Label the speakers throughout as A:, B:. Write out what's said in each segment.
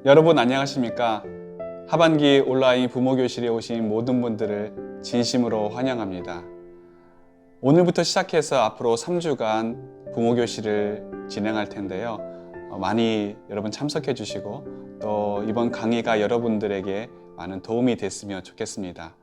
A: 여러분 안녕하십니까? 하반기 온라인 부모교실에 오신 모든 분들을 진심으로 환영합니다. 오늘부터 시작해서 앞으로 3주간 부모교실을 진행할 텐데요. 많이 여러분 참석해 주시고 또 이번 강의가 여러분들에게 많은 도움이 됐으면 좋겠습니다.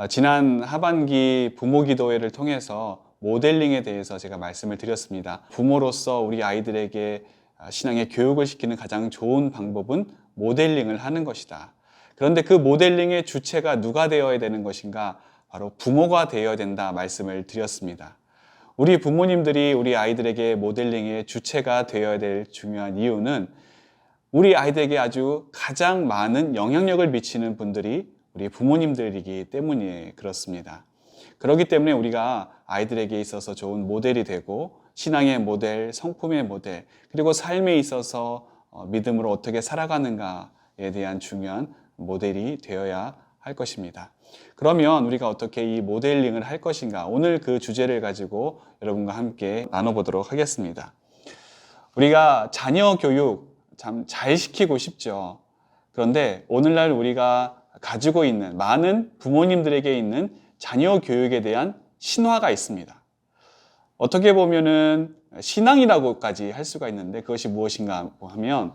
A: 지난 하반기 부모기도회를 통해서 모델링에 대해서 제가 말씀을 드렸습니다. 부모로서 우리 아이들에게 신앙의 교육을 시키는 가장 좋은 방법은 모델링을 하는 것이다. 그런데 그 모델링의 주체가 누가 되어야 되는 것인가? 바로 부모가 되어야 된다 말씀을 드렸습니다. 우리 부모님들이 우리 아이들에게 모델링의 주체가 되어야 될 중요한 이유는 우리 아이들에게 아주 가장 많은 영향력을 미치는 분들이 우리 부모님들이기 때문에 그렇습니다. 그렇기 때문에 우리가 아이들에게 있어서 좋은 모델이 되고 신앙의 모델, 성품의 모델, 그리고 삶에 있어서 믿음으로 어떻게 살아가는가에 대한 중요한 모델이 되어야 할 것입니다. 그러면 우리가 어떻게 이 모델링을 할 것인가? 오늘 그 주제를 가지고 여러분과 함께 나눠보도록 하겠습니다. 우리가 자녀 교육 참 잘 시키고 싶죠. 그런데 오늘날 우리가 가지고 있는 많은 부모님들에게 있는 자녀 교육에 대한 신화가 있습니다. 어떻게 보면은 신앙이라고까지 할 수가 있는데 그것이 무엇인가 하면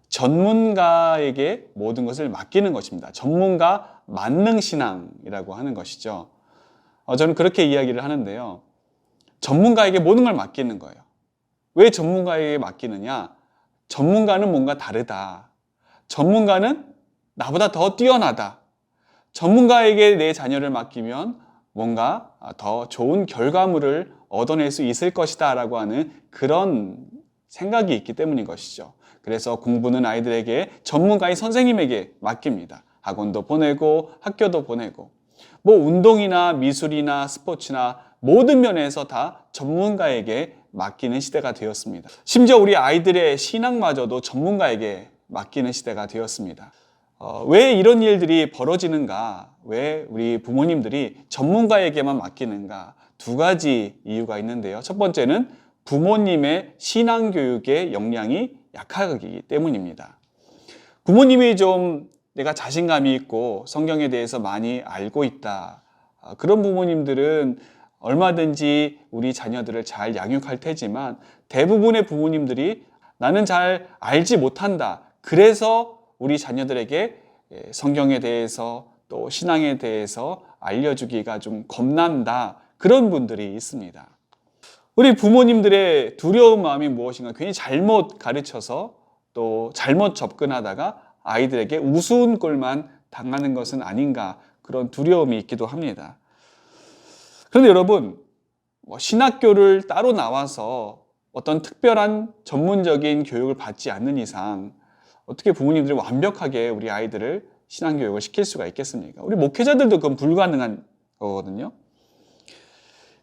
A: 전문가에게 모든 것을 맡기는 것입니다. 전문가 만능신앙이라고 하는 것이죠. 저는 그렇게 이야기를 하는데요. 전문가에게 모든 걸 맡기는 거예요. 왜 전문가에게 맡기느냐? 전문가는 뭔가 다르다. 전문가는 나보다 더 뛰어나다. 전문가에게 내 자녀를 맡기면 뭔가 더 좋은 결과물을 얻어낼 수 있을 것이다 라고 하는 그런 생각이 있기 때문인 것이죠. 그래서 공부는 아이들에게 전문가인 선생님에게 맡깁니다. 학원도 보내고 학교도 보내고 뭐 운동이나 미술이나 스포츠나 모든 면에서 다 전문가에게 맡기는 시대가 되었습니다. 심지어 우리 아이들의 신앙마저도 전문가에게 맡기는 시대가 되었습니다. 왜 이런 일들이 벌어지는가? 왜 우리 부모님들이 전문가에게만 맡기는가? 두 가지 이유가 있는데요. 첫 번째는 부모님의 신앙교육의 역량이 약하기 때문입니다. 부모님이 좀 내가 자신감이 있고 성경에 대해서 많이 알고 있다. 그런 부모님들은 얼마든지 우리 자녀들을 잘 양육할 테지만 대부분의 부모님들이 나는 잘 알지 못한다. 그래서 우리 자녀들에게 성경에 대해서 또 신앙에 대해서 알려주기가 좀 겁난다. 그런 분들이 있습니다. 우리 부모님들의 두려운 마음이 무엇인가? 괜히 잘못 가르쳐서 또 잘못 접근하다가 아이들에게 우스운 꼴만 당하는 것은 아닌가? 그런 두려움이 있기도 합니다. 그런데 여러분, 신학교를 따로 나와서 어떤 특별한 전문적인 교육을 받지 않는 이상 어떻게 부모님들이 완벽하게 우리 아이들을 신앙교육을 시킬 수가 있겠습니까? 우리 목회자들도 그건 불가능한 거거든요.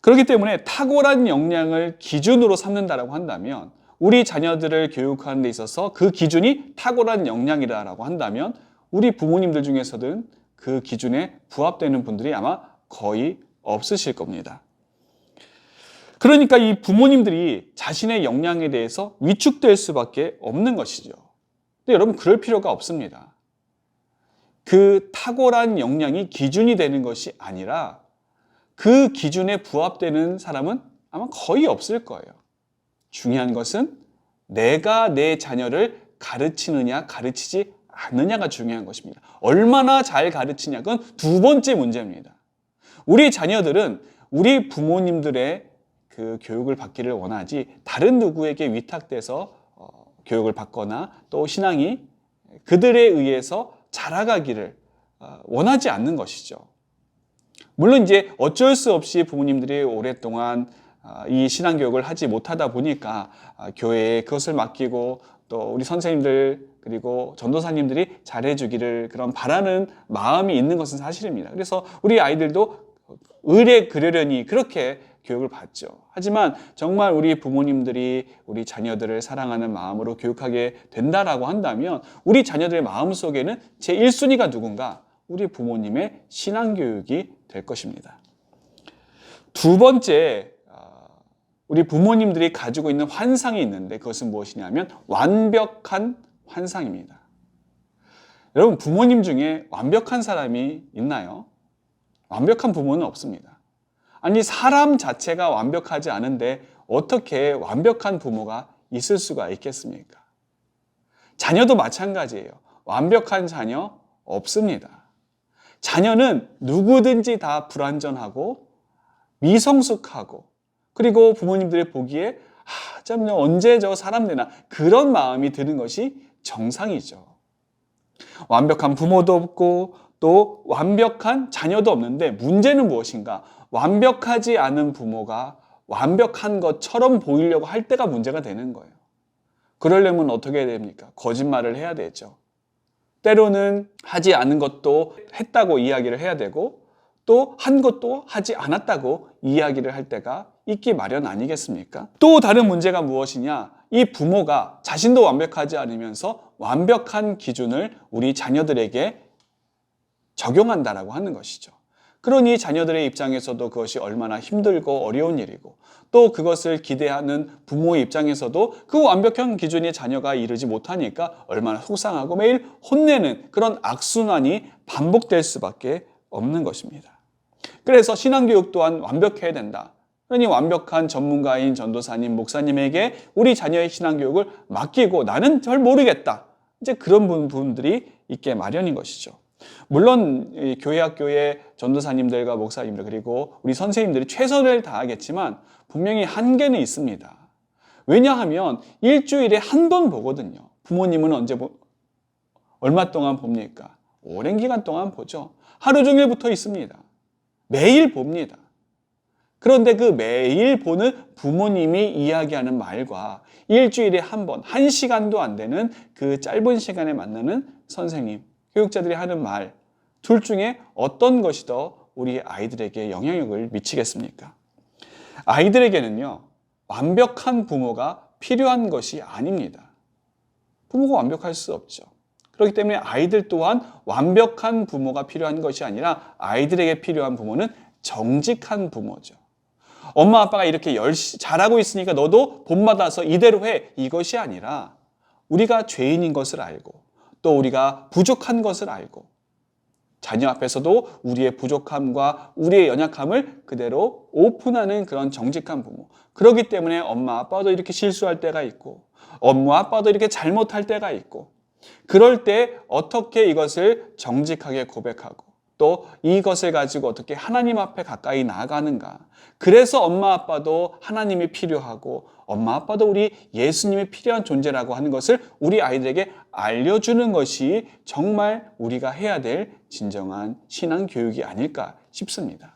A: 그렇기 때문에 탁월한 역량을 기준으로 삼는다라고 한다면 우리 자녀들을 교육하는 데 있어서 그 기준이 탁월한 역량이라고 한다면 우리 부모님들 중에서는 그 기준에 부합되는 분들이 아마 거의 없으실 겁니다. 그러니까 이 부모님들이 자신의 역량에 대해서 위축될 수밖에 없는 것이죠. 근데 여러분 그럴 필요가 없습니다. 그 탁월한 역량이 기준이 되는 것이 아니라 그 기준에 부합되는 사람은 아마 거의 없을 거예요. 중요한 것은 내가 내 자녀를 가르치느냐 가르치지 않느냐가 중요한 것입니다. 얼마나 잘 가르치냐 그건 두 번째 문제입니다. 우리 자녀들은 우리 부모님들의 그 교육을 받기를 원하지 다른 누구에게 위탁돼서 교육을 받거나 또 신앙이 그들에 의해서 자라가기를 원하지 않는 것이죠. 물론 이제 어쩔 수 없이 부모님들이 오랫동안 이 신앙교육을 하지 못하다 보니까 교회에 그것을 맡기고 또 우리 선생님들 그리고 전도사님들이 잘해주기를 그런 바라는 마음이 있는 것은 사실입니다. 그래서 우리 아이들도 의례 그러려니 그렇게 교육을 받죠. 하지만 정말 우리 부모님들이 우리 자녀들을 사랑하는 마음으로 교육하게 된다라고 한다면 우리 자녀들의 마음속에는 제1순위가 누군가? 우리 부모님의 신앙교육이 될 것입니다. 두 번째, 우리 부모님들이 가지고 있는 환상이 있는데 그것은 무엇이냐면 완벽한 환상입니다. 여러분, 부모님 중에 완벽한 사람이 있나요? 완벽한 부모는 없습니다. 아니, 사람 자체가 완벽하지 않은데 어떻게 완벽한 부모가 있을 수가 있겠습니까? 자녀도 마찬가지예요. 완벽한 자녀 없습니다. 자녀는 누구든지 다 불완전하고 미성숙하고, 그리고 부모님들이 보기에 참 언제 저 사람 되나, 그런 마음이 드는 것이 정상이죠. 완벽한 부모도 없고 또 완벽한 자녀도 없는데, 문제는 무엇인가? 완벽하지 않은 부모가 완벽한 것처럼 보이려고 할 때가 문제가 되는 거예요. 그러려면 어떻게 해야 됩니까? 거짓말을 해야 되죠. 때로는 하지 않은 것도 했다고 이야기를 해야 되고, 또 한 것도 하지 않았다고 이야기를 할 때가 있기 마련 아니겠습니까? 또 다른 문제가 무엇이냐? 이 부모가 자신도 완벽하지 않으면서 완벽한 기준을 우리 자녀들에게 적용한다라고 하는 것이죠. 그러니 자녀들의 입장에서도 그것이 얼마나 힘들고 어려운 일이고, 또 그것을 기대하는 부모의 입장에서도 그 완벽한 기준에 자녀가 이르지 못하니까 얼마나 속상하고 매일 혼내는 그런 악순환이 반복될 수밖에 없는 것입니다. 그래서 신앙교육 또한 완벽해야 된다. 그러니 완벽한 전문가인 전도사님, 목사님에게 우리 자녀의 신앙교육을 맡기고 나는 잘 모르겠다, 이제 그런 부분들이 있게 마련인 것이죠. 물론 교회 학교의 전도사님들과 목사님들, 그리고 우리 선생님들이 최선을 다하겠지만 분명히 한계는 있습니다. 왜냐하면 일주일에 한 번 보거든요. 부모님은 얼마 동안 봅니까? 오랜 기간 동안 보죠. 하루 종일 붙어 있습니다. 매일 봅니다. 그런데 그 매일 보는 부모님이 이야기하는 말과 일주일에 한 번, 1시간도 안 되는 그 짧은 시간에 만나는 선생님, 교육자들이 하는 말, 둘 중에 어떤 것이 더 우리 아이들에게 영향력을 미치겠습니까? 아이들에게는요, 완벽한 부모가 필요한 것이 아닙니다. 부모가 완벽할 수 없죠. 그렇기 때문에 아이들 또한 완벽한 부모가 필요한 것이 아니라 아이들에게 필요한 부모는 정직한 부모죠. 엄마 아빠가 이렇게 잘하고 있으니까 너도 본받아서 이대로 해, 이것이 아니라 우리가 죄인인 것을 알고, 또 우리가 부족한 것을 알고, 자녀 앞에서도 우리의 부족함과 우리의 연약함을 그대로 오픈하는 그런 정직한 부모. 그렇기 때문에 엄마 아빠도 이렇게 실수할 때가 있고, 엄마 아빠도 이렇게 잘못할 때가 있고, 그럴 때 어떻게 이것을 정직하게 고백하고, 또 이것을 가지고 어떻게 하나님 앞에 가까이 나아가는가. 그래서 엄마 아빠도 하나님이 필요하고, 엄마 아빠도 우리 예수님이 필요한 존재라고 하는 것을 우리 아이들에게 알려주는 것이 정말 우리가 해야 될 진정한 신앙 교육이 아닐까 싶습니다.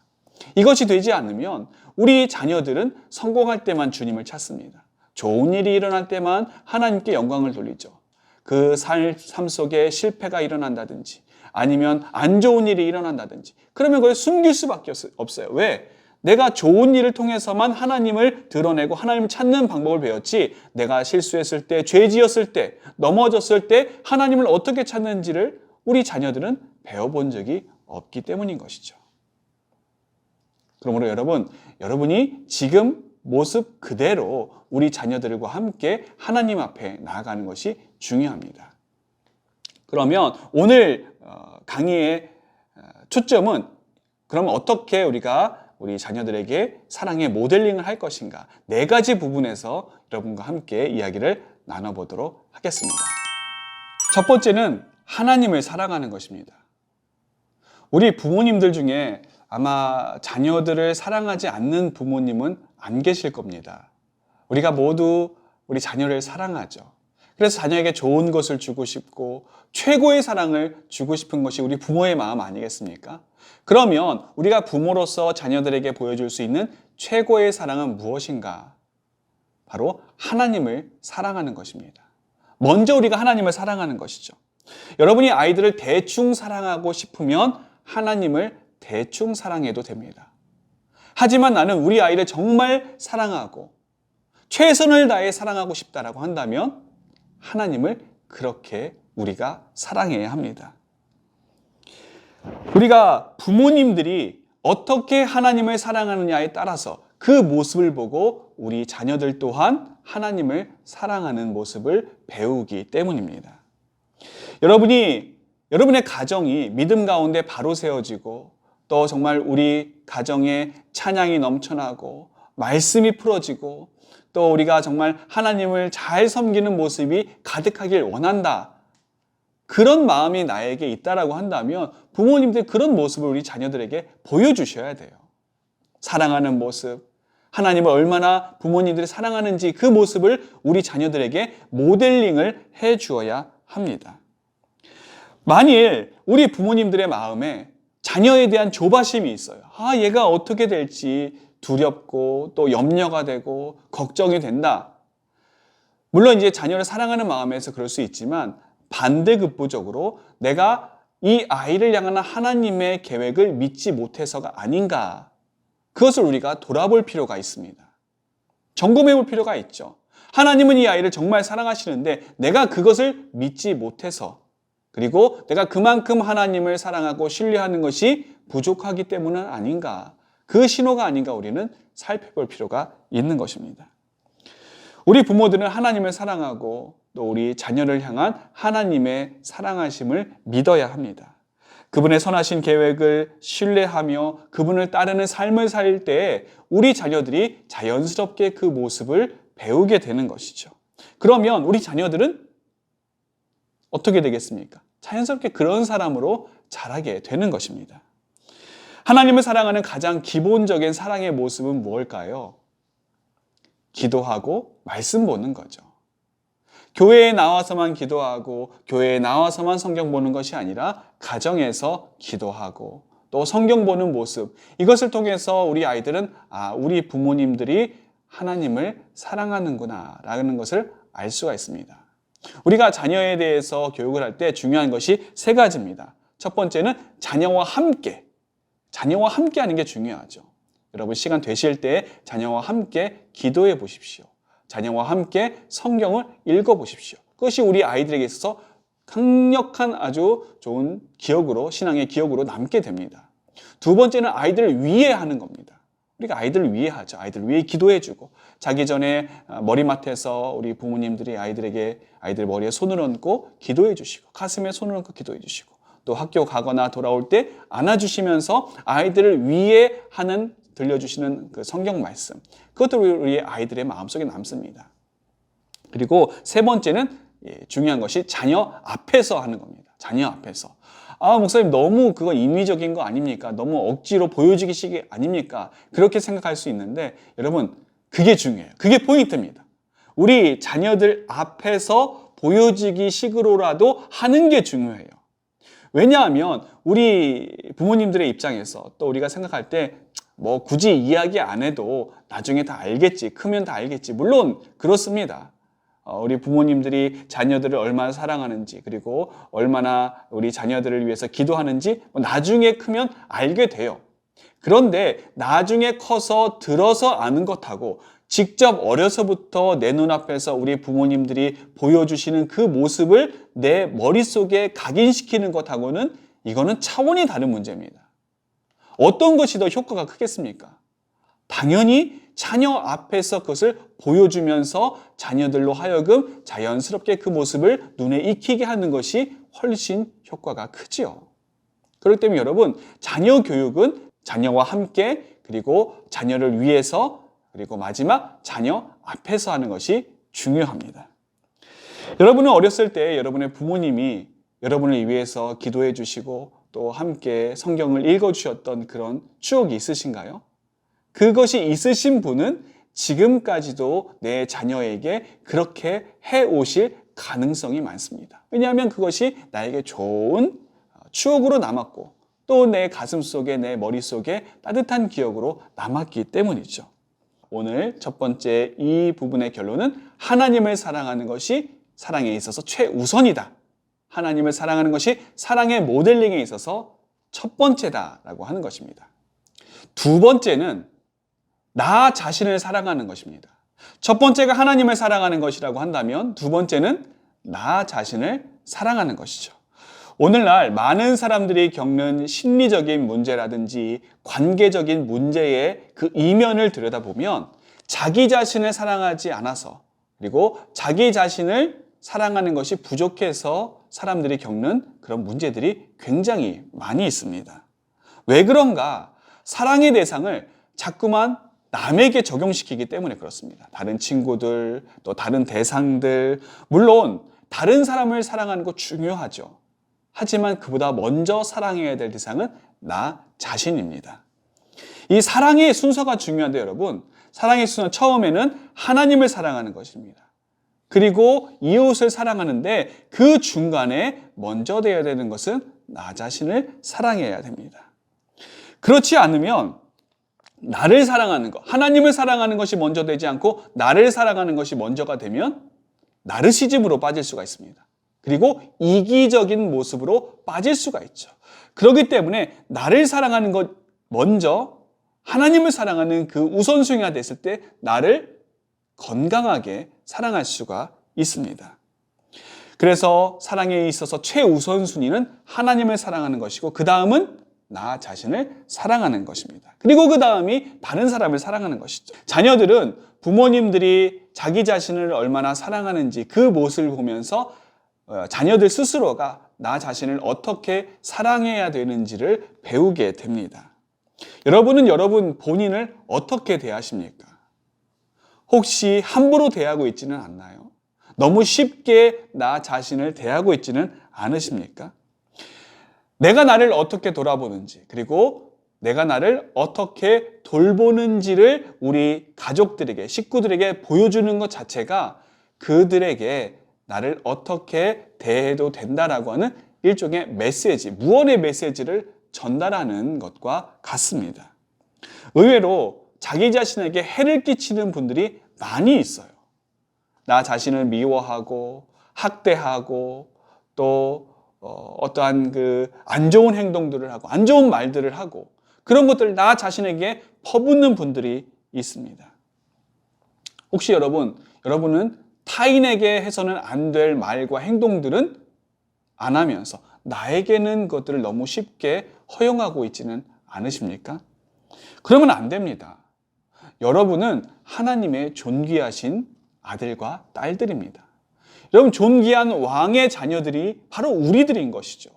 A: 이것이 되지 않으면 우리 자녀들은 성공할 때만 주님을 찾습니다. 좋은 일이 일어날 때만 하나님께 영광을 돌리죠. 그 삶 속에 실패가 일어난다든지, 아니면 안 좋은 일이 일어난다든지, 그러면 그걸 숨길 수밖에 없어요. 왜? 내가 좋은 일을 통해서만 하나님을 드러내고 하나님을 찾는 방법을 배웠지, 내가 실수했을 때, 죄 지었을 때, 넘어졌을 때 하나님을 어떻게 찾는지를 우리 자녀들은 배워본 적이 없기 때문인 것이죠. 그러므로 여러분이 지금 모습 그대로 우리 자녀들과 함께 하나님 앞에 나아가는 것이 중요합니다. 그러면 오늘 강의의 초점은, 그러면 어떻게 우리가 우리 자녀들에게 사랑의 모델링을 할 것인가, 4가지 부분에서 여러분과 함께 이야기를 나눠보도록 하겠습니다. 첫 번째는 하나님을 사랑하는 것입니다. 우리 부모님들 중에 아마 자녀들을 사랑하지 않는 부모님은 안 계실 겁니다. 우리가 모두 우리 자녀를 사랑하죠. 그래서 자녀에게 좋은 것을 주고 싶고 최고의 사랑을 주고 싶은 것이 우리 부모의 마음 아니겠습니까? 그러면 우리가 부모로서 자녀들에게 보여줄 수 있는 최고의 사랑은 무엇인가? 바로 하나님을 사랑하는 것입니다. 먼저 우리가 하나님을 사랑하는 것이죠. 여러분이 아이들을 대충 사랑하고 싶으면 하나님을 대충 사랑해도 됩니다. 하지만 나는 우리 아이를 정말 사랑하고 최선을 다해 사랑하고 싶다라고 한다면 하나님을 그렇게 우리가 사랑해야 합니다. 우리가 부모님들이 어떻게 하나님을 사랑하느냐에 따라서 그 모습을 보고 우리 자녀들 또한 하나님을 사랑하는 모습을 배우기 때문입니다. 여러분이 여러분의 가정이 믿음 가운데 바로 세워지고 또 정말 우리 가정에 찬양이 넘쳐나고 말씀이 풀어지고 또 우리가 정말 하나님을 잘 섬기는 모습이 가득하길 원한다. 그런 마음이 나에게 있다라고 한다면 부모님들 그런 모습을 우리 자녀들에게 보여주셔야 돼요. 사랑하는 모습, 하나님을 얼마나 부모님들이 사랑하는지 그 모습을 우리 자녀들에게 모델링을 해 주어야 합니다. 만일 우리 부모님들의 마음에 자녀에 대한 조바심이 있어요. 얘가 어떻게 될지 두렵고 또 염려가 되고 걱정이 된다. 물론 이제 자녀를 사랑하는 마음에서 그럴 수 있지만 반대급부적으로 내가 이 아이를 향한 하나님의 계획을 믿지 못해서가 아닌가. 그것을 우리가 돌아볼 필요가 있습니다. 점검해 볼 필요가 있죠. 하나님은 이 아이를 정말 사랑하시는데 내가 그것을 믿지 못해서 그리고 내가 그만큼 하나님을 사랑하고 신뢰하는 것이 부족하기 때문은 아닌가. 그 신호가 아닌가 우리는 살펴볼 필요가 있는 것입니다. 우리 부모들은 하나님을 사랑하고 또 우리 자녀를 향한 하나님의 사랑하심을 믿어야 합니다. 그분의 선하신 계획을 신뢰하며 그분을 따르는 삶을 살 때 우리 자녀들이 자연스럽게 그 모습을 배우게 되는 것이죠. 그러면 우리 자녀들은 어떻게 되겠습니까? 자연스럽게 그런 사람으로 자라게 되는 것입니다. 하나님을 사랑하는 가장 기본적인 사랑의 모습은 무엇일까요? 기도하고 말씀 보는 거죠. 교회에 나와서만 기도하고 교회에 나와서만 성경 보는 것이 아니라 가정에서 기도하고 또 성경 보는 모습, 이것을 통해서 우리 아이들은 우리 부모님들이 하나님을 사랑하는구나 라는 것을 알 수가 있습니다. 우리가 자녀에 대해서 교육을 할 때 중요한 것이 세 가지입니다. 첫 번째는 자녀와 함께 하는 게 중요하죠. 여러분 시간 되실 때 자녀와 함께 기도해 보십시오. 자녀와 함께 성경을 읽어 보십시오. 그것이 우리 아이들에게 있어서 강력한 아주 좋은 기억으로, 신앙의 기억으로 남게 됩니다. 두 번째는 아이들을 위해 하는 겁니다. 우리가 아이들을 위해 하죠. 아이들을 위해 기도해 주고 자기 전에 머리맡에서 우리 부모님들이 아이들 머리에 손을 얹고 기도해 주시고 가슴에 손을 얹고 기도해 주시고 또 학교 가거나 돌아올 때 안아주시면서 아이들을 위해 하는 들려주시는 그 성경 말씀, 그것도 우리 아이들의 마음속에 남습니다. 그리고 세 번째는 중요한 것이 자녀 앞에서 하는 겁니다. 자녀 앞에서. 목사님 너무 그건 인위적인 거 아닙니까? 너무 억지로 보여주기식 아닙니까? 그렇게 생각할 수 있는데 여러분 그게 중요해요. 그게 포인트입니다. 우리 자녀들 앞에서 보여지기식으로라도 하는 게 중요해요. 왜냐하면 우리 부모님들의 입장에서 또 우리가 생각할 때 굳이 이야기 안 해도 나중에 다 알겠지, 크면 다 알겠지. 물론 그렇습니다. 우리 부모님들이 자녀들을 얼마나 사랑하는지 그리고 얼마나 우리 자녀들을 위해서 기도하는지 나중에 크면 알게 돼요. 그런데 나중에 커서 들어서 아는 것하고 직접 어려서부터 내 눈앞에서 우리 부모님들이 보여주시는 그 모습을 내 머릿속에 각인시키는 것하고는 이거는 차원이 다른 문제입니다. 어떤 것이 더 효과가 크겠습니까? 당연히 자녀 앞에서 그것을 보여주면서 자녀들로 하여금 자연스럽게 그 모습을 눈에 익히게 하는 것이 훨씬 효과가 크지요. 그렇기 때문에 여러분, 자녀 교육은 자녀와 함께 그리고 자녀를 위해서 그리고 마지막 자녀 앞에서 하는 것이 중요합니다. 여러분은 어렸을 때 여러분의 부모님이 여러분을 위해서 기도해 주시고 또 함께 성경을 읽어주셨던 그런 추억이 있으신가요? 그것이 있으신 분은 지금까지도 내 자녀에게 그렇게 해오실 가능성이 많습니다. 왜냐하면 그것이 나에게 좋은 추억으로 남았고 또 내 가슴속에 내 머릿속에 따뜻한 기억으로 남았기 때문이죠. 오늘 첫 번째 이 부분의 결론은 하나님을 사랑하는 것이 사랑에 있어서 최우선이다. 하나님을 사랑하는 것이 사랑의 모델링에 있어서 첫 번째다라고 하는 것입니다. 두 번째는 나 자신을 사랑하는 것입니다. 첫 번째가 하나님을 사랑하는 것이라고 한다면 두 번째는 나 자신을 사랑하는 것이죠. 오늘날 많은 사람들이 겪는 심리적인 문제라든지 관계적인 문제의 그 이면을 들여다보면 자기 자신을 사랑하지 않아서 그리고 자기 자신을 사랑하는 것이 부족해서 사람들이 겪는 그런 문제들이 굉장히 많이 있습니다. 왜 그런가? 사랑의 대상을 자꾸만 남에게 적용시키기 때문에 그렇습니다. 다른 친구들, 또 다른 대상들, 물론 다른 사람을 사랑하는 거 중요하죠. 하지만 그보다 먼저 사랑해야 될 대상은 나 자신입니다. 이 사랑의 순서가 중요한데 여러분, 사랑의 순서 처음에는 하나님을 사랑하는 것입니다. 그리고 이웃을 사랑하는데 그 중간에 먼저 되어야 되는 것은 나 자신을 사랑해야 됩니다. 그렇지 않으면 나를 사랑하는 것, 하나님을 사랑하는 것이 먼저 되지 않고 나를 사랑하는 것이 먼저가 되면 나르시즘으로 빠질 수가 있습니다. 그리고 이기적인 모습으로 빠질 수가 있죠. 그렇기 때문에 나를 사랑하는 것 먼저, 하나님을 사랑하는 그 우선순위가 됐을 때 나를 건강하게 사랑할 수가 있습니다. 그래서 사랑에 있어서 최우선순위는 하나님을 사랑하는 것이고 그 다음은 나 자신을 사랑하는 것입니다. 그리고 그 다음이 다른 사람을 사랑하는 것이죠. 자녀들은 부모님들이 자기 자신을 얼마나 사랑하는지 그 모습을 보면서 자녀들 스스로가 나 자신을 어떻게 사랑해야 되는지를 배우게 됩니다. 여러분은 여러분 본인을 어떻게 대하십니까? 혹시 함부로 대하고 있지는 않나요? 너무 쉽게 나 자신을 대하고 있지는 않으십니까? 내가 나를 어떻게 돌아보는지, 그리고 내가 나를 어떻게 돌보는지를 우리 가족들에게, 식구들에게 보여주는 것 자체가 그들에게 나를 어떻게 대해도 된다라고 하는 일종의 메시지, 무언의 메시지를 전달하는 것과 같습니다. 의외로 자기 자신에게 해를 끼치는 분들이 많이 있어요. 나 자신을 미워하고 학대하고 또 어떠한 그 안 좋은 행동들을 하고 안 좋은 말들을 하고 그런 것들을 나 자신에게 퍼붓는 분들이 있습니다. 혹시 여러분은 타인에게 해서는 안 될 말과 행동들은 안 하면서 나에게는 그것들을 너무 쉽게 허용하고 있지는 않으십니까? 그러면 안 됩니다. 여러분은 하나님의 존귀하신 아들과 딸들입니다. 여러분, 존귀한 왕의 자녀들이 바로 우리들인 것이죠.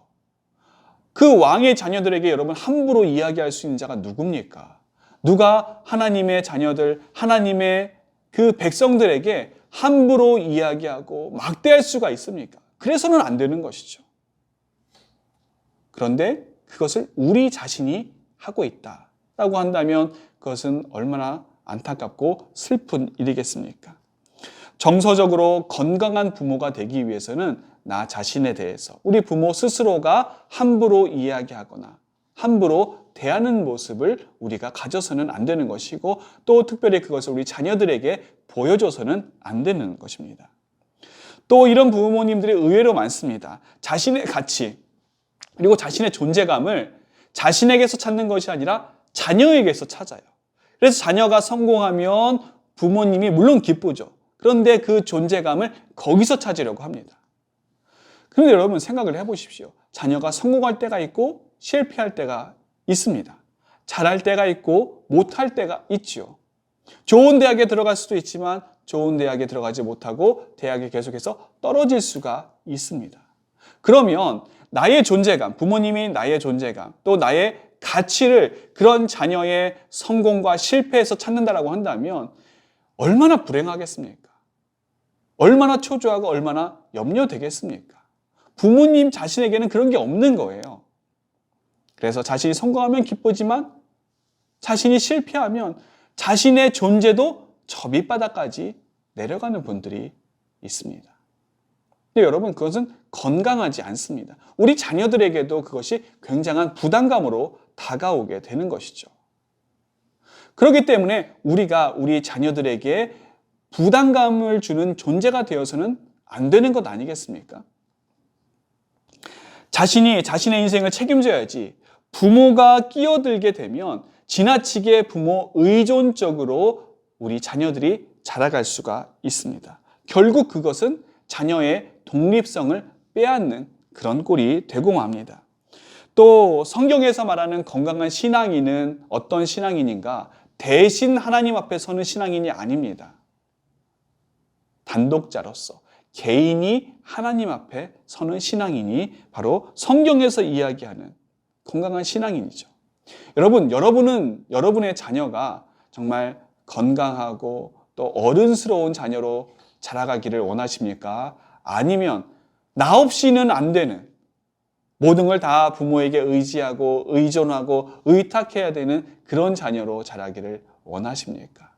A: 그 왕의 자녀들에게 여러분 함부로 이야기할 수 있는 자가 누굽니까? 누가 하나님의 자녀들, 하나님의 그 백성들에게 함부로 이야기하고 막대할 수가 있습니까? 그래서는 안 되는 것이죠. 그런데 그것을 우리 자신이 하고 있다라고 한다면 그것은 얼마나 안타깝고 슬픈 일이겠습니까? 정서적으로 건강한 부모가 되기 위해서는 나 자신에 대해서 우리 부모 스스로가 함부로 이야기하거나 함부로 대하는 모습을 우리가 가져서는 안 되는 것이고 또 특별히 그것을 우리 자녀들에게 보여줘서는 안 되는 것입니다. 또 이런 부모님들이 의외로 많습니다. 자신의 가치 그리고 자신의 존재감을 자신에게서 찾는 것이 아니라 자녀에게서 찾아요. 그래서 자녀가 성공하면 부모님이 물론 기쁘죠. 그런데 그 존재감을 거기서 찾으려고 합니다. 그런데 여러분 생각을 해보십시오. 자녀가 성공할 때가 있고 실패할 때가 있습니다. 잘할 때가 있고 못할 때가 있죠. 좋은 대학에 들어갈 수도 있지만 좋은 대학에 들어가지 못하고 대학에 계속해서 떨어질 수가 있습니다. 그러면 나의 존재감, 부모님이 나의 존재감, 또 나의 가치를 그런 자녀의 성공과 실패에서 찾는다라고 한다면 얼마나 불행하겠습니까? 얼마나 초조하고 얼마나 염려되겠습니까? 부모님 자신에게는 그런 게 없는 거예요. 그래서 자신이 성공하면 기쁘지만 자신이 실패하면 자신의 존재도 저 밑바닥까지 내려가는 분들이 있습니다. 근데 여러분 그것은 건강하지 않습니다. 우리 자녀들에게도 그것이 굉장한 부담감으로 다가오게 되는 것이죠. 그렇기 때문에 우리가 우리 자녀들에게 부담감을 주는 존재가 되어서는 안 되는 것 아니겠습니까? 자신이 자신의 인생을 책임져야지 부모가 끼어들게 되면 지나치게 부모 의존적으로 우리 자녀들이 자라갈 수가 있습니다. 결국 그것은 자녀의 독립성을 빼앗는 그런 꼴이 되고 맙니다. 또 성경에서 말하는 건강한 신앙인은 어떤 신앙인인가? 대신 하나님 앞에 서는 신앙인이 아닙니다. 단독자로서 개인이 하나님 앞에 서는 신앙인이 바로 성경에서 이야기하는 건강한 신앙인이죠. 여러분은 여러분의 자녀가 정말 건강하고 또 어른스러운 자녀로 자라가기를 원하십니까? 아니면 나 없이는 안 되는 모든 걸 다 부모에게 의지하고 의존하고 의탁해야 되는 그런 자녀로 자라기를 원하십니까?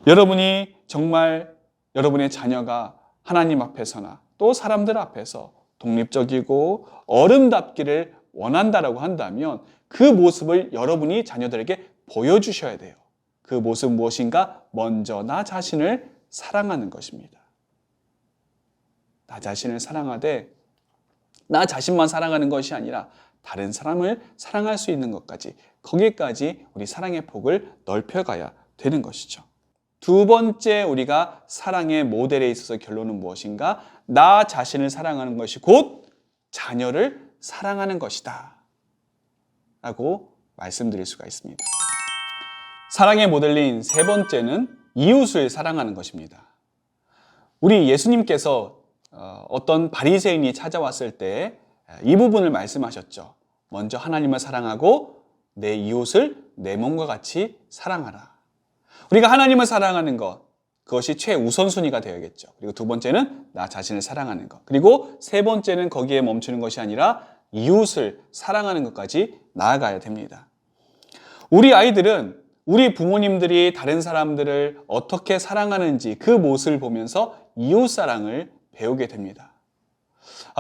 A: 여러분이 정말 여러분의 자녀가 하나님 앞에서나 또 사람들 앞에서 독립적이고 어른답기를 원한다라고 한다면 그 모습을 여러분이 자녀들에게 보여주셔야 돼요. 그 모습 무엇인가? 먼저 나 자신을 사랑하는 것입니다. 나 자신을 사랑하되 나 자신만 사랑하는 것이 아니라 다른 사람을 사랑할 수 있는 것까지, 거기까지 우리 사랑의 폭을 넓혀가야 되는 것이죠. 두 번째, 우리가 사랑의 모델에 있어서 결론은 무엇인가? 나 자신을 사랑하는 것이 곧 자녀를 사랑하는 것이다 라고 말씀드릴 수가 있습니다. 사랑의 모델인 세 번째는 이웃을 사랑하는 것입니다. 우리 예수님께서 어떤 바리새인이 찾아왔을 때 이 부분을 말씀하셨죠. 먼저 하나님을 사랑하고 내 이웃을 내 몸과 같이 사랑하라. 우리가 하나님을 사랑하는 것, 그것이 최우선순위가 되어야겠죠. 그리고 두 번째는 나 자신을 사랑하는 것. 그리고 세 번째는 거기에 멈추는 것이 아니라 이웃을 사랑하는 것까지 나아가야 됩니다. 우리 아이들은 우리 부모님들이 다른 사람들을 어떻게 사랑하는지 그 모습을 보면서 이웃 사랑을 배우게 됩니다.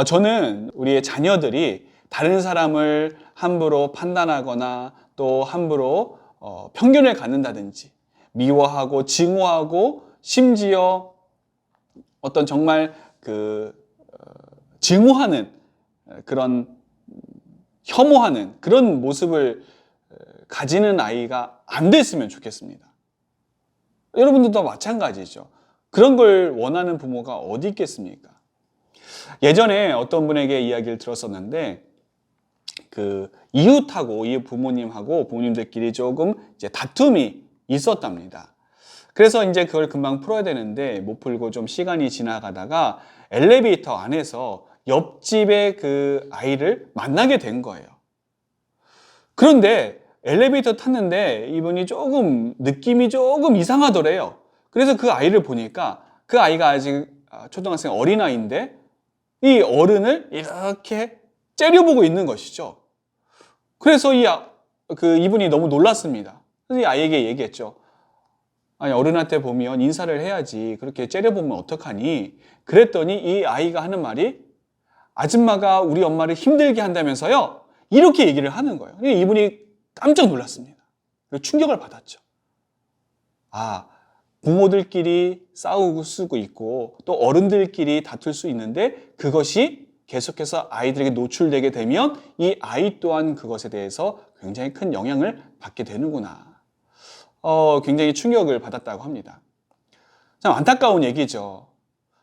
A: 저는 우리의 자녀들이 다른 사람을 함부로 판단하거나 또 함부로 편견을 갖는다든지 미워하고 증오하고 심지어 어떤 정말 증오하는 그런 혐오하는 그런 모습을 가지는 아이가 안 됐으면 좋겠습니다. 여러분들도 마찬가지죠. 그런 걸 원하는 부모가 어디 있겠습니까? 예전에 어떤 분에게 이야기를 들었었는데 이웃하고 이웃 부모님하고 부모님들끼리 조금 이제 다툼이 있었답니다. 그래서 이제 그걸 금방 풀어야 되는데 못 풀고 좀 시간이 지나가다가 엘리베이터 안에서 옆집의 그 아이를 만나게 된 거예요. 그런데 엘리베이터 탔는데 이분이 느낌이 조금 이상하더래요. 그래서 그 아이를 보니까 그 아이가 아직 초등학생 어린아이인데 이 어른을 이렇게 째려보고 있는 것이죠. 그래서 이분이 너무 놀랐습니다. 그래서 이 아이에게 얘기했죠. 아니, 어른한테 보면 인사를 해야지. 그렇게 째려보면 어떡하니? 그랬더니 이 아이가 하는 말이 아줌마가 우리 엄마를 힘들게 한다면서요? 이렇게 얘기를 하는 거예요. 이분이 깜짝 놀랐습니다. 그리고 충격을 받았죠. 부모들끼리 싸우고 쓰고 있고 또 어른들끼리 다툴 수 있는데 그것이 계속해서 아이들에게 노출되게 되면 이 아이 또한 그것에 대해서 굉장히 큰 영향을 받게 되는구나. 굉장히 충격을 받았다고 합니다. 참 안타까운 얘기죠.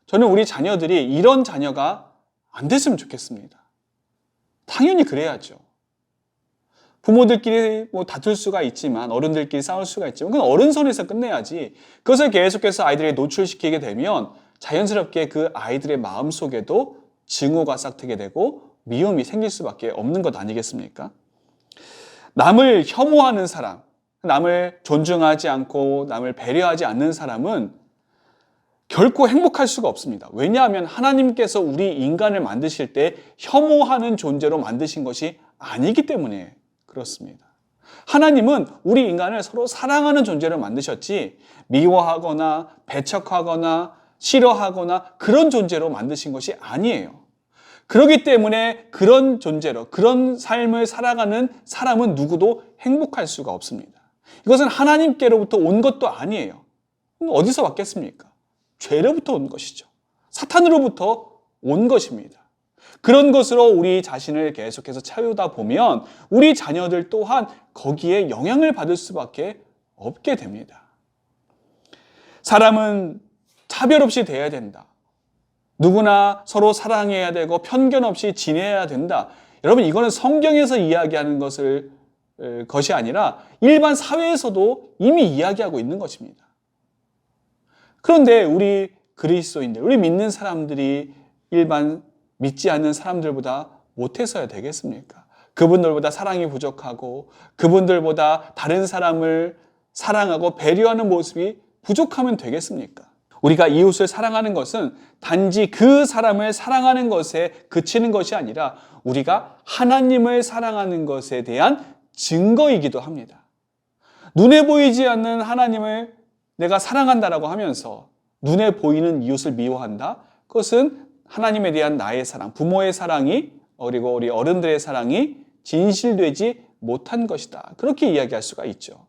A: 저는 우리 자녀들이 이런 자녀가 안 됐으면 좋겠습니다. 당연히 그래야죠. 부모들끼리 다툴 수가 있지만 어른들끼리 싸울 수가 있지만 그건 어른선에서 끝내야지. 그것을 계속해서 아이들에게 노출시키게 되면 자연스럽게 그 아이들의 마음속에도 증오가 싹트게 되고 미움이 생길 수밖에 없는 것 아니겠습니까? 남을 혐오하는 사람, 남을 존중하지 않고 남을 배려하지 않는 사람은 결코 행복할 수가 없습니다. 왜냐하면 하나님께서 우리 인간을 만드실 때 혐오하는 존재로 만드신 것이 아니기 때문에 그렇습니다. 하나님은 우리 인간을 서로 사랑하는 존재로 만드셨지 미워하거나 배척하거나 싫어하거나 그런 존재로 만드신 것이 아니에요. 그렇기 때문에 그런 존재로 그런 삶을 살아가는 사람은 누구도 행복할 수가 없습니다. 이것은 하나님께로부터 온 것도 아니에요. 어디서 왔겠습니까? 죄로부터 온 것이죠. 사탄으로부터 온 것입니다. 그런 것으로 우리 자신을 계속해서 채우다 보면 우리 자녀들 또한 거기에 영향을 받을 수밖에 없게 됩니다. 사람은 차별 없이 대해야 된다. 누구나 서로 사랑해야 되고 편견 없이 지내야 된다. 여러분, 이거는 성경에서 이야기하는 것이 아니라 일반 사회에서도 이미 이야기하고 있는 것입니다. 그런데 우리 그리스도인들, 우리 믿는 사람들이 일반 믿지 않는 사람들보다 못해서야 되겠습니까? 그분들보다 사랑이 부족하고 그분들보다 다른 사람을 사랑하고 배려하는 모습이 부족하면 되겠습니까? 우리가 이웃을 사랑하는 것은 단지 그 사람을 사랑하는 것에 그치는 것이 아니라 우리가 하나님을 사랑하는 것에 대한 증거이기도 합니다. 눈에 보이지 않는 하나님을 내가 사랑한다라고 하면서 눈에 보이는 이웃을 미워한다? 그것은 하나님에 대한 나의 사랑, 부모의 사랑이 그리고 우리 어른들의 사랑이 진실되지 못한 것이다. 그렇게 이야기할 수가 있죠.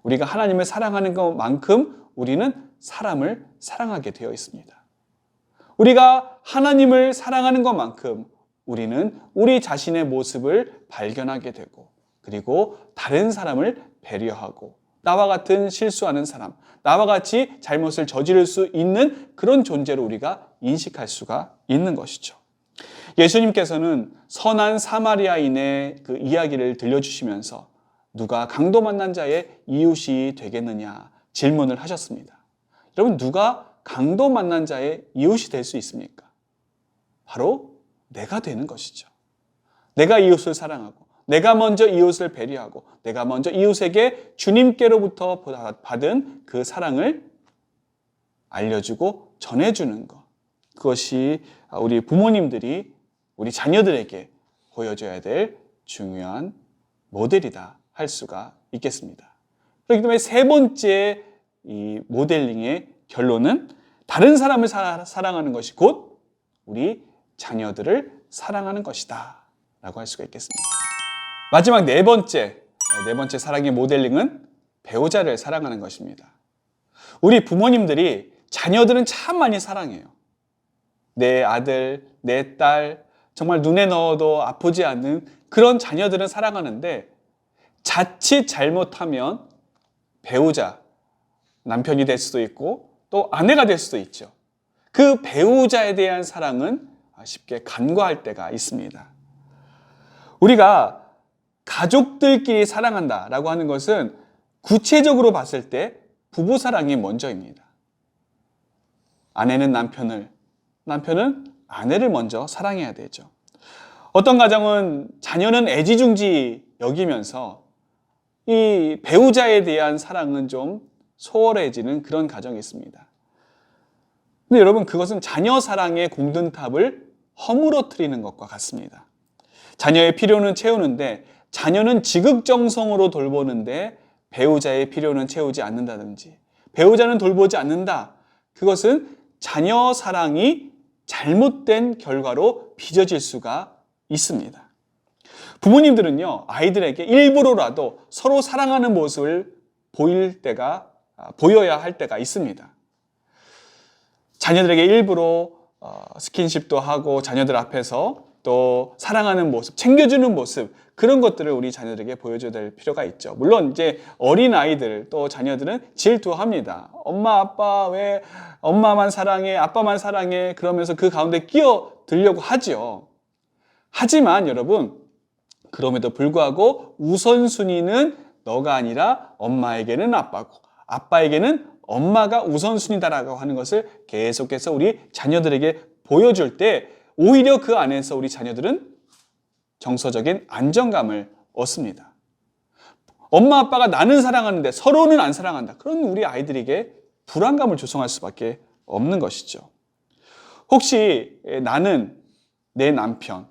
A: 우리가 하나님을 사랑하는 것만큼 우리는 사람을 사랑하게 되어 있습니다. 우리가 하나님을 사랑하는 것만큼 우리는 우리 자신의 모습을 발견하게 되고 그리고 다른 사람을 배려하고 나와 같은 실수하는 사람, 나와 같이 잘못을 저지를 수 있는 그런 존재로 우리가 인식할 수가 있는 것이죠. 예수님께서는 선한 사마리아인의 그 이야기를 들려주시면서 누가 강도 만난 자의 이웃이 되겠느냐 질문을 하셨습니다. 여러분, 누가 강도 만난 자의 이웃이 될 수 있습니까? 바로 내가 되는 것이죠. 내가 이웃을 사랑하고 내가 먼저 이웃을 배려하고 내가 먼저 이웃에게 주님께로부터 받은 그 사랑을 알려주고 전해주는 것. 그것이 우리 부모님들이 우리 자녀들에게 보여줘야 될 중요한 모델이다 할 수가 있겠습니다. 그렇기 때문에 세 번째 이 모델링의 결론은 다른 사람을 사랑하는 것이 곧 우리 자녀들을 사랑하는 것이다 라고 할 수가 있겠습니다. 마지막 네 번째 사랑의 모델링은 배우자를 사랑하는 것입니다. 우리 부모님들이 자녀들은 참 많이 사랑해요. 내 아들, 내 딸, 정말 눈에 넣어도 아프지 않는 그런 자녀들은 사랑하는데 자칫 잘못하면 배우자, 남편이 될 수도 있고 또 아내가 될 수도 있죠. 그 배우자에 대한 사랑은 쉽게 간과할 때가 있습니다. 우리가 가족들끼리 사랑한다라고 하는 것은 구체적으로 봤을 때 부부 사랑이 먼저입니다. 아내는 남편을, 남편은 아내를 먼저 사랑해야 되죠. 어떤 가정은 자녀는 애지중지 여기면서 이 배우자에 대한 사랑은 좀 소홀해지는 그런 가정이 있습니다. 근데 여러분, 그것은 자녀 사랑의 공든탑을 허물어뜨리는 것과 같습니다. 자녀의 필요는 채우는데 자녀는 지극정성으로 돌보는데 배우자의 필요는 채우지 않는다든지 배우자는 돌보지 않는다. 그것은 자녀 사랑이 잘못된 결과로 빚어질 수가 있습니다. 부모님들은요, 아이들에게 일부러라도 서로 사랑하는 모습을 보여야 할 때가 있습니다. 자녀들에게 일부러 스킨십도 하고 자녀들 앞에서 또 사랑하는 모습, 챙겨주는 모습, 그런 것들을 우리 자녀들에게 보여줘야 될 필요가 있죠. 물론 이제 어린 아이들 또 자녀들은 질투합니다. 엄마, 아빠 왜 엄마만 사랑해, 아빠만 사랑해 그러면서 그 가운데 끼어들려고 하죠. 하지만 여러분, 그럼에도 불구하고 우선순위는 너가 아니라 엄마에게는 아빠고 아빠에게는 엄마가 우선순위다라고 하는 것을 계속해서 우리 자녀들에게 보여줄 때 오히려 그 안에서 우리 자녀들은 정서적인 안정감을 얻습니다. 엄마 아빠가 나는 사랑하는데 서로는 안 사랑한다. 그런 우리 아이들에게 불안감을 조성할 수밖에 없는 것이죠. 혹시 나는 내 남편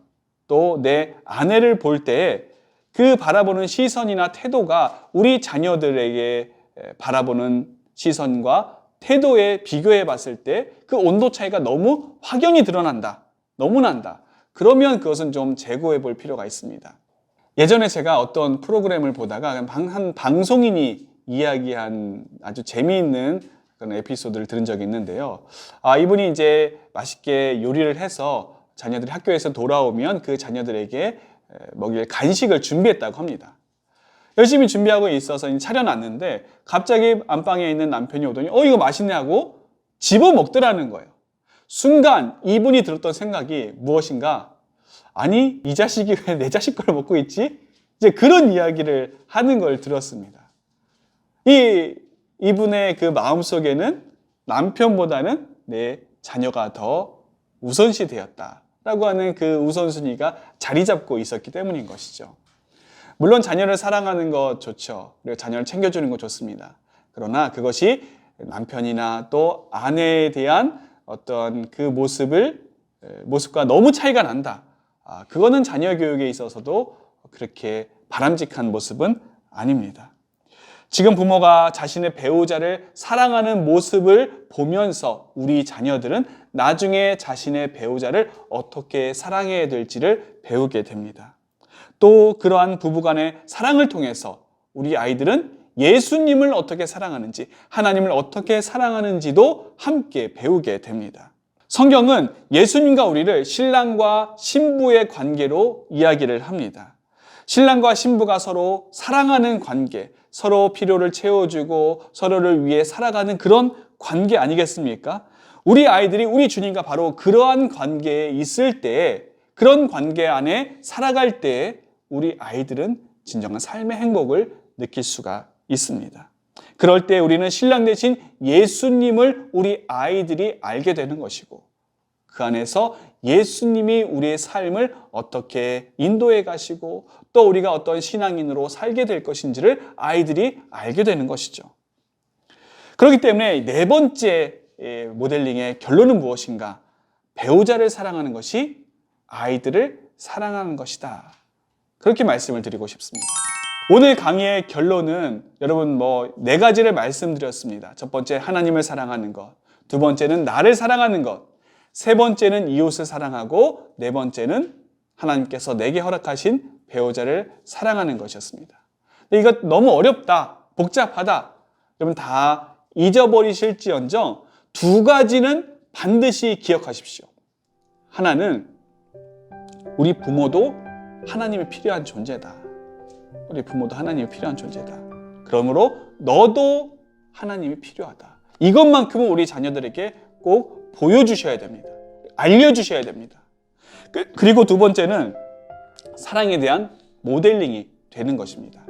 A: 또 내 아내를 볼 때 그 바라보는 시선이나 태도가 우리 자녀들에게 바라보는 시선과 태도에 비교해 봤을 때 그 온도 차이가 너무 확연히 드러난다. 너무 난다. 그러면 그것은 좀 재고해 볼 필요가 있습니다. 예전에 제가 어떤 프로그램을 보다가 한 방송인이 이야기한 아주 재미있는 그런 에피소드를 들은 적이 있는데요. 이분이 이제 맛있게 요리를 해서 자녀들이 학교에서 돌아오면 그 자녀들에게 먹일 간식을 준비했다고 합니다. 열심히 준비하고 있어서 차려놨는데 갑자기 안방에 있는 남편이 오더니 이거 맛있네 하고 집어 먹더라는 거예요. 순간 이분이 들었던 생각이 무엇인가? 아니, 이 자식이 왜 내 자식 걸 먹고 있지? 이제 그런 이야기를 하는 걸 들었습니다. 이분의 그 마음속에는 남편보다는 내 자녀가 더 우선시 되었다라고 하는 그 우선순위가 자리 잡고 있었기 때문인 것이죠. 물론 자녀를 사랑하는 것 좋죠. 그리고 자녀를 챙겨주는 것 좋습니다. 그러나 그것이 남편이나 또 아내에 대한 어떤 그 모습과 너무 차이가 난다. 그거는 자녀 교육에 있어서도 그렇게 바람직한 모습은 아닙니다. 지금 부모가 자신의 배우자를 사랑하는 모습을 보면서 우리 자녀들은 나중에 자신의 배우자를 어떻게 사랑해야 될지를 배우게 됩니다. 또 그러한 부부간의 사랑을 통해서 우리 아이들은 예수님을 어떻게 사랑하는지, 하나님을 어떻게 사랑하는지도 함께 배우게 됩니다. 성경은 예수님과 우리를 신랑과 신부의 관계로 이야기를 합니다. 신랑과 신부가 서로 사랑하는 관계, 서로 필요를 채워주고 서로를 위해 살아가는 그런 관계 아니겠습니까? 우리 아이들이 우리 주님과 바로 그러한 관계에 있을 때, 그런 관계 안에 살아갈 때 우리 아이들은 진정한 삶의 행복을 느낄 수가 있습니다. 그럴 때 우리는 신랑 대신 예수님을 우리 아이들이 알게 되는 것이고, 그 안에서 예수님이 우리의 삶을 어떻게 인도해 가시고 또 우리가 어떤 신앙인으로 살게 될 것인지를 아이들이 알게 되는 것이죠. 그렇기 때문에 네 번째 모델링의 결론은 무엇인가? 배우자를 사랑하는 것이 아이들을 사랑하는 것이다. 그렇게 말씀을 드리고 싶습니다. 오늘 강의의 결론은 여러분 네 가지를 말씀드렸습니다. 첫 번째, 하나님을 사랑하는 것. 두 번째는 나를 사랑하는 것. 세 번째는 이웃을 사랑하고 네 번째는 하나님께서 내게 허락하신 배우자를 사랑하는 것이었습니다. 근데 이거 너무 어렵다, 복잡하다. 여러분 다 잊어버리실지언정 두 가지는 반드시 기억하십시오. 하나는 우리 부모도 하나님이 필요한 존재다. 우리 부모도 하나님이 필요한 존재다. 그러므로 너도 하나님이 필요하다. 이것만큼은 우리 자녀들에게 꼭 보여주셔야 됩니다. 알려주셔야 됩니다. 그리고 두 번째는 사랑에 대한 모델링이 되는 것입니다.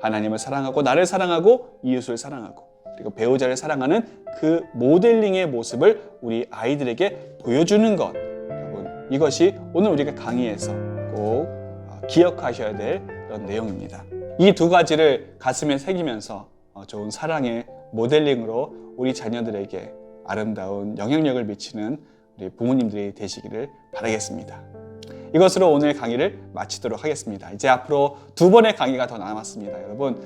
A: 하나님을 사랑하고 나를 사랑하고 이웃을 사랑하고 그리고 배우자를 사랑하는 그 모델링의 모습을 우리 아이들에게 보여주는 것. 여러분, 이것이 오늘 우리가 강의에서 꼭 기억하셔야 될 그런 내용입니다. 이 두 가지를 가슴에 새기면서 좋은 사랑의 모델링으로 우리 자녀들에게 아름다운 영향력을 미치는 우리 부모님들이 되시기를 바라겠습니다. 이것으로 오늘 강의를 마치도록 하겠습니다. 이제 앞으로 두 번의 강의가 더 남았습니다. 여러분,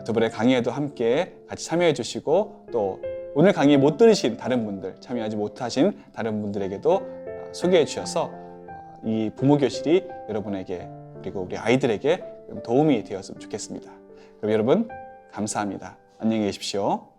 A: 두 번의 강의에도 함께 같이 참여해 주시고 또 오늘 강의 못 들으신 다른 분들, 참여하지 못하신 다른 분들에게도 소개해 주셔서 이 부모교실이 여러분에게 그리고 우리 아이들에게 도움이 되었으면 좋겠습니다. 그럼 여러분, 감사합니다. 안녕히 계십시오.